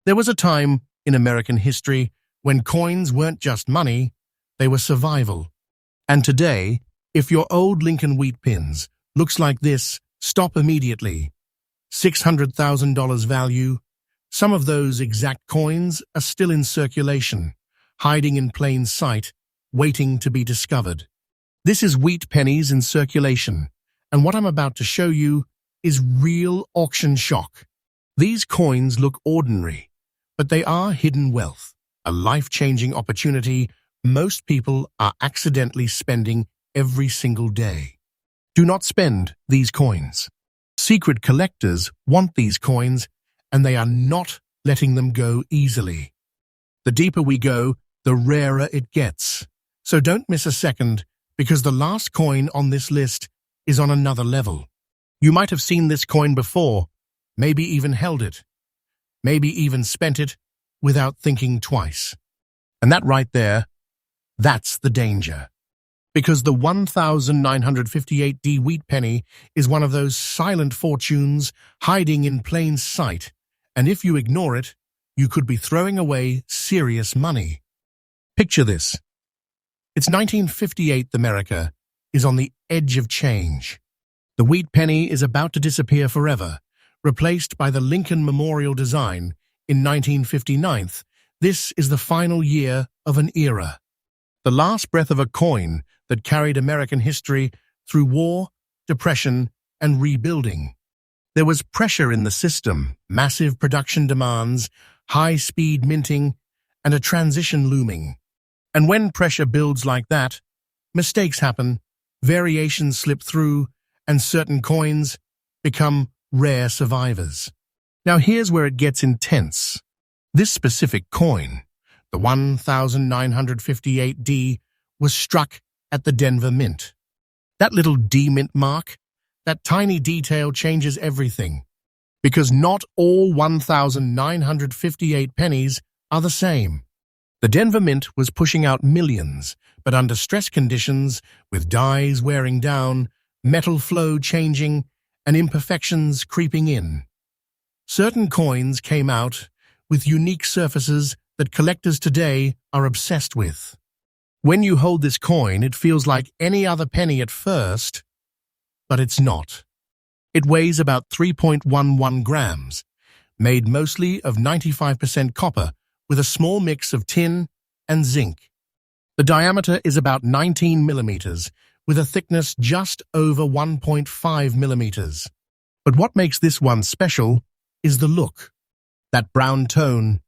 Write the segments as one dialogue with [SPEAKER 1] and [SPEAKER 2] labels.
[SPEAKER 1] There was a time in American history when coins weren't just money, they were survival. And today, if your old Lincoln wheat pins looks like this, stop immediately. $600,000 value. Some of those exact coins are still in circulation, hiding in plain sight, waiting to be discovered. This is wheat pennies in circulation, and what I'm about to show you is real auction shock. These coins look ordinary, but they are hidden wealth, a life-changing opportunity most people are accidentally spending every single day. Do not spend these coins. Secret collectors want these coins, and they are not letting them go easily. The deeper we go, the rarer it gets. So don't miss a second, because the last coin on this list is on another level. You might have seen this coin before, maybe even held it, maybe even spent it without thinking twice. And that right there, that's the danger. Because the 1958D wheat penny is one of those silent fortunes hiding in plain sight, and if you ignore it, you could be throwing away serious money. Picture this. It's 1958 America is on the edge of change. The wheat penny is about to disappear forever, replaced by the Lincoln Memorial design in 1959. This is the final year of an era. The last breath of a coin that carried American history through war, depression, and rebuilding. There was pressure in the system, massive production demands, high-speed minting, and a transition looming. And when pressure builds like that, mistakes happen, variations slip through, and certain coins become rare survivors. Now here's where it gets intense. This specific coin, the 1958D, was struck at the Denver Mint. That little D mint mark, that tiny detail changes everything. Because not all 1958 pennies are the same. The Denver Mint was pushing out millions, but under stress conditions, with dies wearing down, metal flow changing, and imperfections creeping in. Certain coins came out with unique surfaces that collectors today are obsessed with. When you hold this coin, it feels like any other penny at first, but it's not. It weighs about 3.11 grams, made mostly of 95% copper with a small mix of tin and zinc. The diameter is about 19 millimeters, with a thickness just over 1.5 millimeters. But what makes this one special is the look. That brown tone,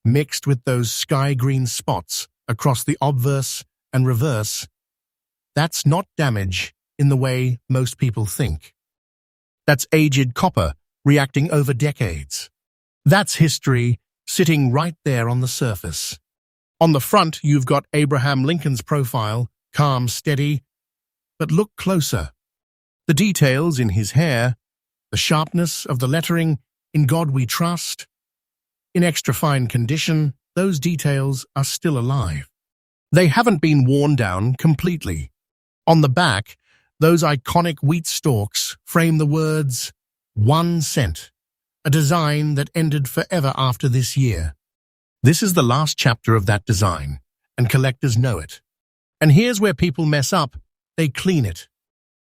[SPEAKER 1] mixed with those sky-green spots across the obverse and reverse, that's not damage in the way most people think. That's aged copper reacting over decades. That's history sitting right there on the surface. On the front, you've got Abraham Lincoln's profile, calm, steady, but look closer. The details in his hair, the sharpness of the lettering, "In God We Trust," in extra fine condition, those details are still alive. They haven't been worn down completely. On the back, those iconic wheat stalks frame the words, 1 cent, a design that ended forever after this year. This is the last chapter of that design, and collectors know it. And here's where people mess up. They clean it.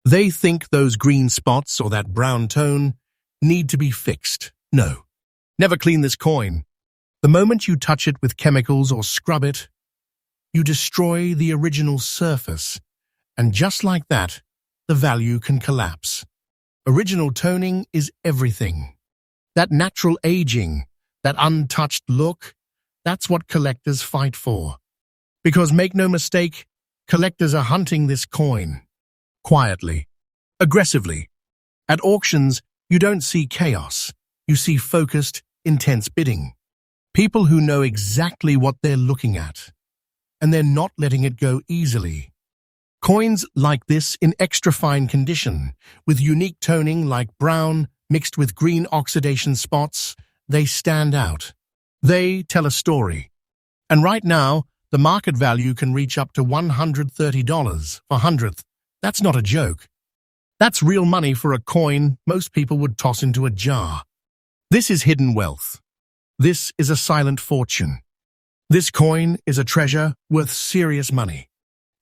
[SPEAKER 1] They think those green spots or that brown tone need to be fixed. No. Never clean this coin. The moment you touch it with chemicals or scrub it, you destroy the original surface, and just like that, the value can collapse. Original toning is everything. That natural aging, that untouched look, that's what collectors fight for. Because make no mistake, collectors are hunting this coin. Quietly. Aggressively. At auctions, you don't see chaos. You see focused, intense bidding. People who know exactly what they're looking at. And they're not letting it go easily. Coins like this in extra fine condition, with unique toning like brown mixed with green oxidation spots, they stand out. They tell a story. And right now, the market value can reach up to $130 for hundredth. That's not a joke. That's real money for a coin most people would toss into a jar. This is hidden wealth. This is a silent fortune. This coin is a treasure worth serious money.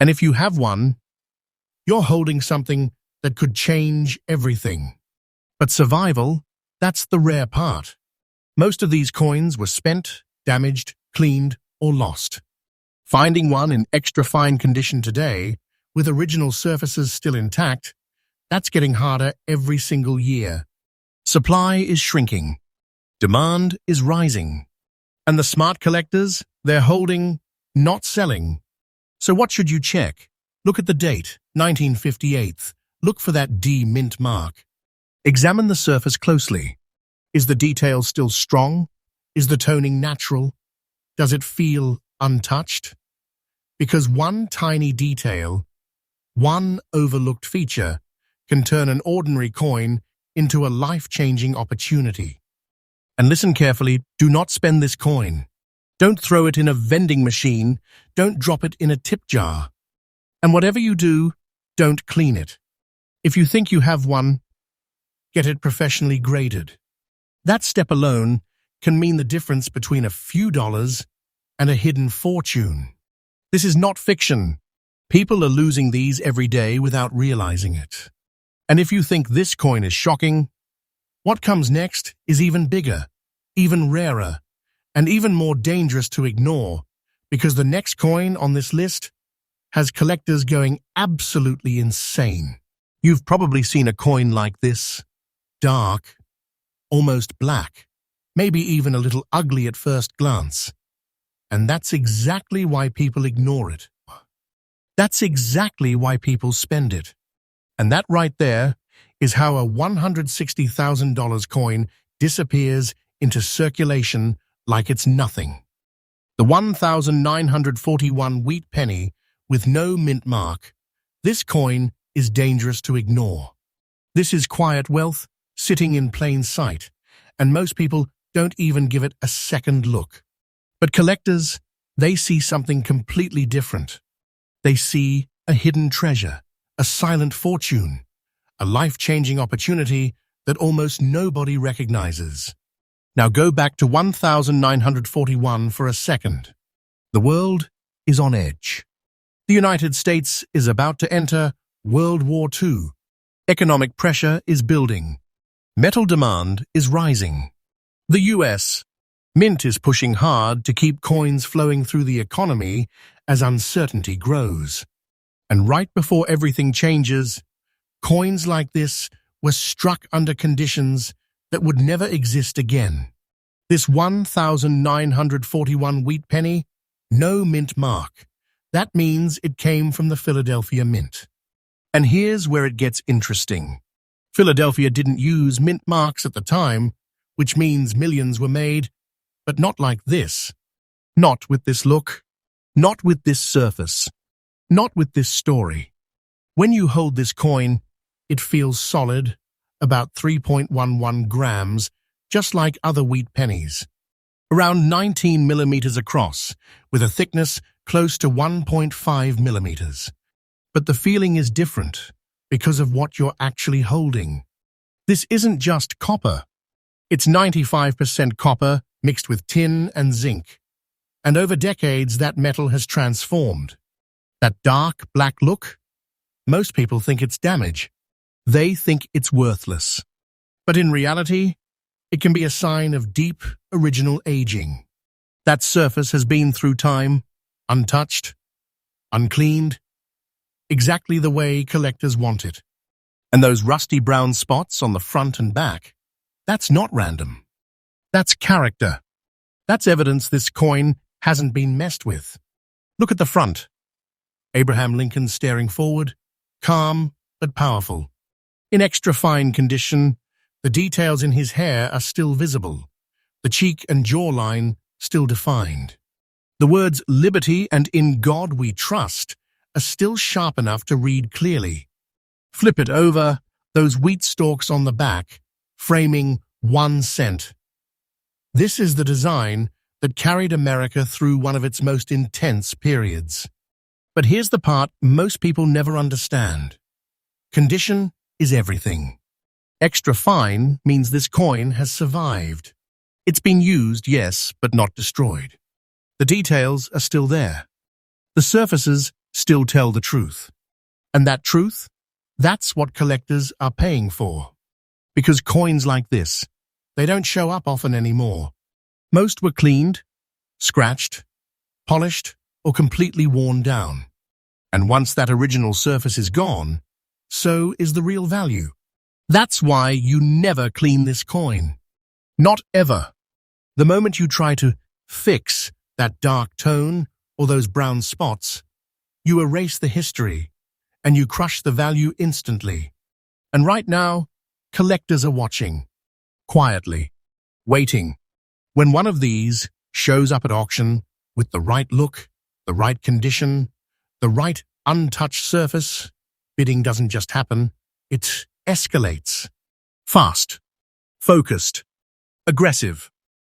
[SPEAKER 1] And if you have one, you're holding something that could change everything. But survival, that's the rare part. Most of these coins were spent, damaged, cleaned, or lost. Finding one in extra fine condition today, with original surfaces still intact, that's getting harder every single year. Supply is shrinking. Demand is rising. And the smart collectors, they're holding, not selling. So what should you check? Look at the date, 1958. Look for that D mint mark. Examine the surface closely. Is the detail still strong? Is the toning natural? Does it feel untouched? Because one tiny detail, one overlooked feature, can turn an ordinary coin into a life-changing opportunity. And listen carefully, do not spend this coin. Don't throw it in a vending machine. Don't drop it in a tip jar. And whatever you do, don't clean it. If you think you have one, get it professionally graded. That step alone can mean the difference between a few dollars and a hidden fortune. This is not fiction. People are losing these every day without realizing it. And if you think this coin is shocking, what comes next is even bigger, even rarer, and even more dangerous to ignore, because the next coin on this list has collectors going absolutely insane. You've probably seen a coin like this, dark, almost black, maybe even a little ugly at first glance. And that's exactly why people ignore it. That's exactly why people spend it. And that right there is how a $160,000 coin disappears into circulation like it's nothing. The 1,941 wheat penny with no mint mark. This coin is dangerous to ignore. This is quiet wealth sitting in plain sight, and most people don't even give it a second look. But collectors, they see something completely different. They see a hidden treasure, a silent fortune, a life-changing opportunity that almost nobody recognizes. Now go back to 1941 for a second. The world is on edge. The United States is about to enter World War II. Economic pressure is building. Metal demand is rising. The US Mint is pushing hard to keep coins flowing through the economy as uncertainty grows. And right before everything changes, coins like this were struck under conditions that would never exist again. This 1,941 wheat penny, no mint mark. That means it came from the Philadelphia Mint. And here's where it gets interesting. Philadelphia didn't use mint marks at the time, which means millions were made, but not like this. Not with this look. Not with this surface. Not with this story. When you hold this coin, it feels solid, about 3.11 grams, just like other wheat pennies. Around 19 millimeters across, with a thickness close to 1.5 millimeters. But the feeling is different because of what you're actually holding. This isn't just copper. It's 95% copper mixed with tin and zinc. And over decades, that metal has transformed. That dark, black look, most people think it's damage. They think it's worthless. But in reality, it can be a sign of deep, original aging. That surface has been through time, untouched, uncleaned, exactly the way collectors want it. And those rusty brown spots on the front and back, that's not random. That's character. That's evidence this coin hasn't been messed with. Look at the front. Abraham Lincoln staring forward, calm but powerful. In extra fine condition, the details in his hair are still visible, the cheek and jawline still defined. The words "Liberty" and "In God We Trust" are still sharp enough to read clearly. Flip it over, those wheat stalks on the back, framing 1 cent. This is the design that carried America through one of its most intense periods. But here's the part most people never understand. Condition is everything. Extra fine means this coin has survived. It's been used, yes, but not destroyed. The details are still there. The surfaces still tell the truth. And that truth, that's what collectors are paying for. Because coins like this, they don't show up often anymore. Most were cleaned, scratched, polished, or completely worn down. And once that original surface is gone, so is the real value. That's why you never clean this coin. Not ever. The moment you try to fix that dark tone or those brown spots, you erase the history and you crush the value instantly. And right now, collectors are watching, quietly, waiting. When one of these shows up at auction with the right look, the right condition, the right untouched surface, bidding doesn't just happen, it escalates. Fast, focused, aggressive,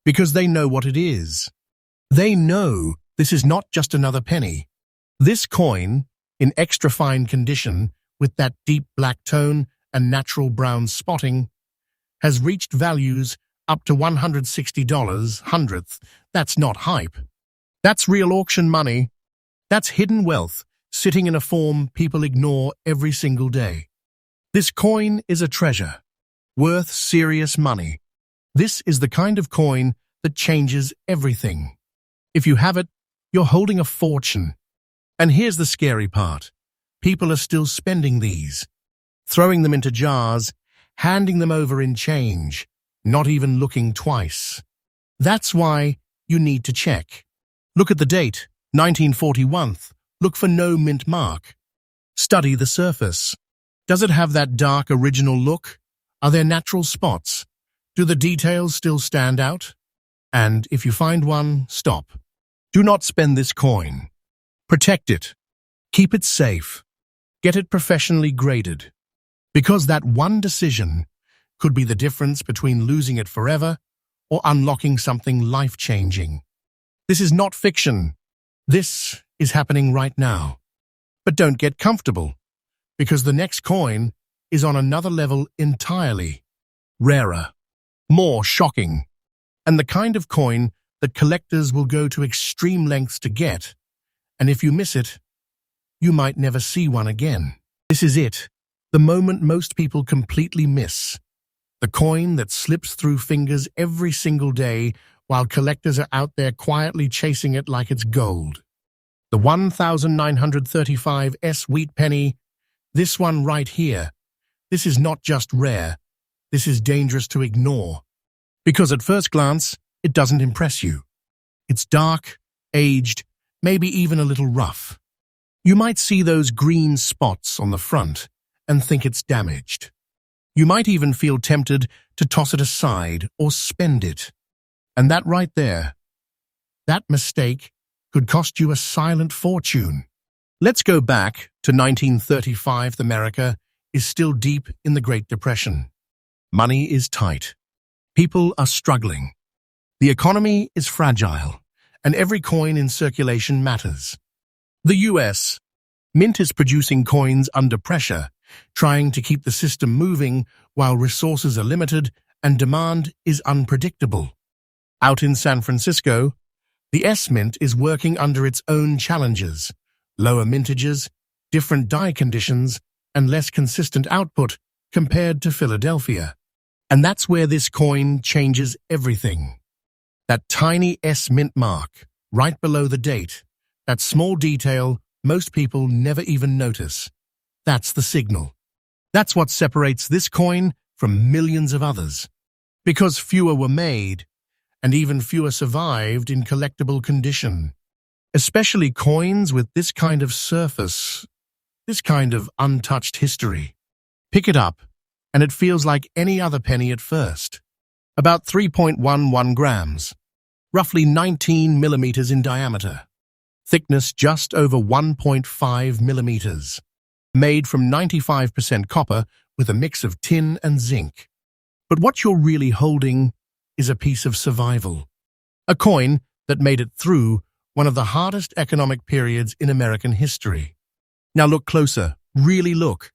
[SPEAKER 1] because they know what it is. They know this is not just another penny. This coin, in extra fine condition, with that deep black tone and natural brown spotting, has reached values up to $160 hundredth. That's not hype. That's real auction money. That's hidden wealth sitting in a form people ignore every single day. This coin is a treasure, worth serious money. This is the kind of coin that changes everything. If you have it, you're holding a fortune. And here's the scary part. People are still spending these, throwing them into jars, handing them over in change, not even looking twice. That's why you need to check. Look at the date, 1941. Look for no mint mark. Study the surface. Does it have that dark original look? Are there natural spots? Do the details still stand out? And if you find one, stop. Do not spend this coin. Protect it. Keep it safe. Get it professionally graded. Because that one decision could be the difference between losing it forever or unlocking something life-changing. This is not fiction. This is happening right now. But don't get comfortable, because the next coin is on another level entirely. Rarer, more shocking, and the kind of coin that collectors will go to extreme lengths to get, and if you miss it, you might never see one again. This is it, the moment most people completely miss. The coin that slips through fingers every single day while collectors are out there quietly chasing it like it's gold. The 1935 wheat penny, this one right here, this is not just rare, this is dangerous to ignore. Because at first glance, it doesn't impress you. It's dark, aged, maybe even a little rough. You might see those green spots on the front and think it's damaged. You might even feel tempted to toss it aside or spend it. And that right there, that mistake could cost you a silent fortune. Let's go back to 1935. America is still deep in the Great Depression. Money is tight. People are struggling. The economy is fragile, and every coin in circulation matters. The US Mint is producing coins under pressure, trying to keep the system moving while resources are limited and demand is unpredictable. Out in San Francisco, the S-Mint is working under its own challenges, lower mintages, different die conditions, and less consistent output compared to Philadelphia. And that's where this coin changes everything. That tiny S-Mint mark, right below the date, that small detail most people never even notice. That's the signal. That's what separates this coin from millions of others. Because fewer were made, and even fewer survived in collectible condition. Especially coins with this kind of surface, this kind of untouched history. Pick it up, and it feels like any other penny at first. About 3.11 grams, roughly 19 millimeters in diameter. Thickness just over 1.5 millimeters. Made from 95% copper with a mix of tin and zinc. But what you're really holding is a piece of survival. A coin that made it through one of the hardest economic periods in American history. Now look closer, really look.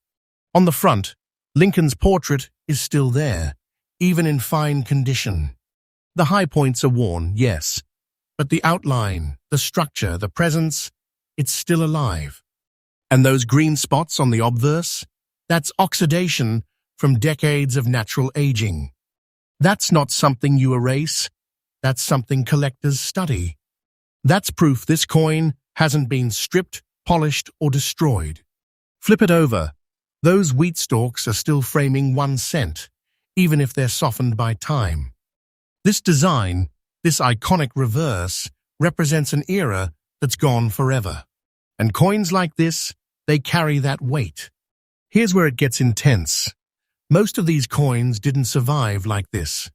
[SPEAKER 1] On the front, Lincoln's portrait is still there, even in fine condition. The high points are worn, yes, but the outline, the structure, the presence, it's still alive. And those green spots on the obverse, that's oxidation from decades of natural aging. That's not something you erase, that's something collectors study. That's proof this coin hasn't been stripped, polished, or destroyed. Flip it over. Those wheat stalks are still framing 1 cent, even if they're softened by time. This design, this iconic reverse, represents an era that's gone forever. And coins like this, they carry that weight. Here's where it gets intense. Most of these coins didn't survive like this.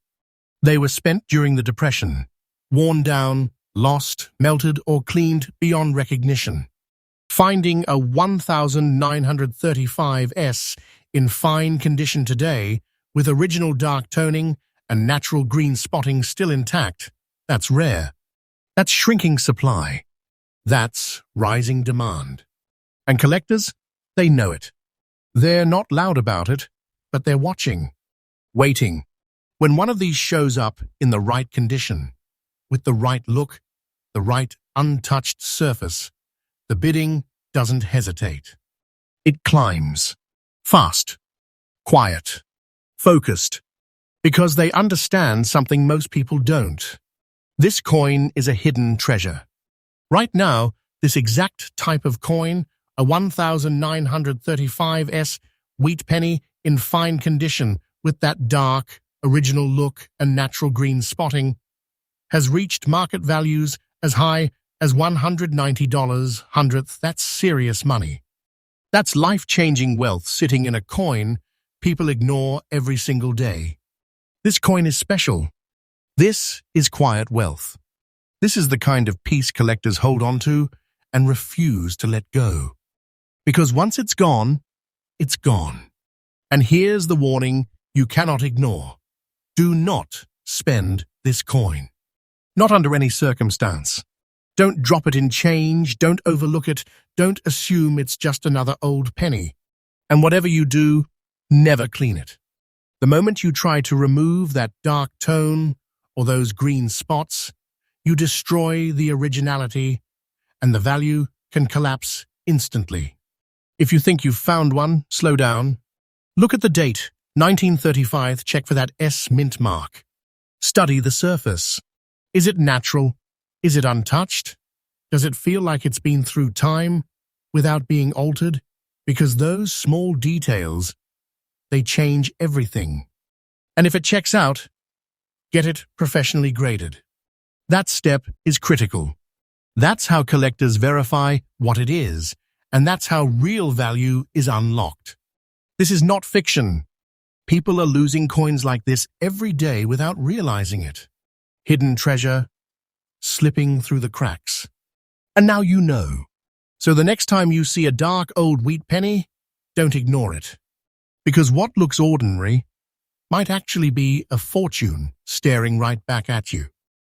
[SPEAKER 1] They were spent during the Depression, worn down, lost, melted, or cleaned beyond recognition. Finding a 1935S in fine condition today, with original dark toning and natural green spotting still intact, that's rare. That's shrinking supply. That's rising demand. And collectors, they know it. They're not loud about it, but they're watching, waiting. When one of these shows up in the right condition, with the right look, the right untouched surface, the bidding doesn't hesitate. It climbs, fast, quiet, focused, because they understand something most people don't. This coin is a hidden treasure. Right now, this exact type of coin, a 1935S wheat penny in fine condition with that dark, original look and natural green spotting, has reached market values as high as $190 hundredth. That's serious money. That's life-changing wealth sitting in a coin people ignore every single day. This coin is special. This is quiet wealth. This is the kind of piece collectors hold on to and refuse to let go. Because once it's gone, it's gone. And here's the warning you cannot ignore. Do not spend this coin. Not under any circumstance. Don't drop it in change, don't overlook it, don't assume it's just another old penny. And whatever you do, never clean it. The moment you try to remove that dark tone or those green spots, you destroy the originality, and the value can collapse instantly. If you think you've found one, slow down. Look at the date, 1935, check for that S mint mark. Study the surface. Is it natural? Is it untouched? Does it feel like it's been through time without being altered? Because those small details, they change everything. And if it checks out, get it professionally graded. That step is critical. That's how collectors verify what it is, and that's how real value is unlocked. This is not fiction. People are losing coins like this every day without realizing it. Hidden treasure, slipping through the cracks. And now you know. So the next time you see a dark old wheat penny, don't ignore it. Because what looks ordinary might actually be a fortune staring right back at you.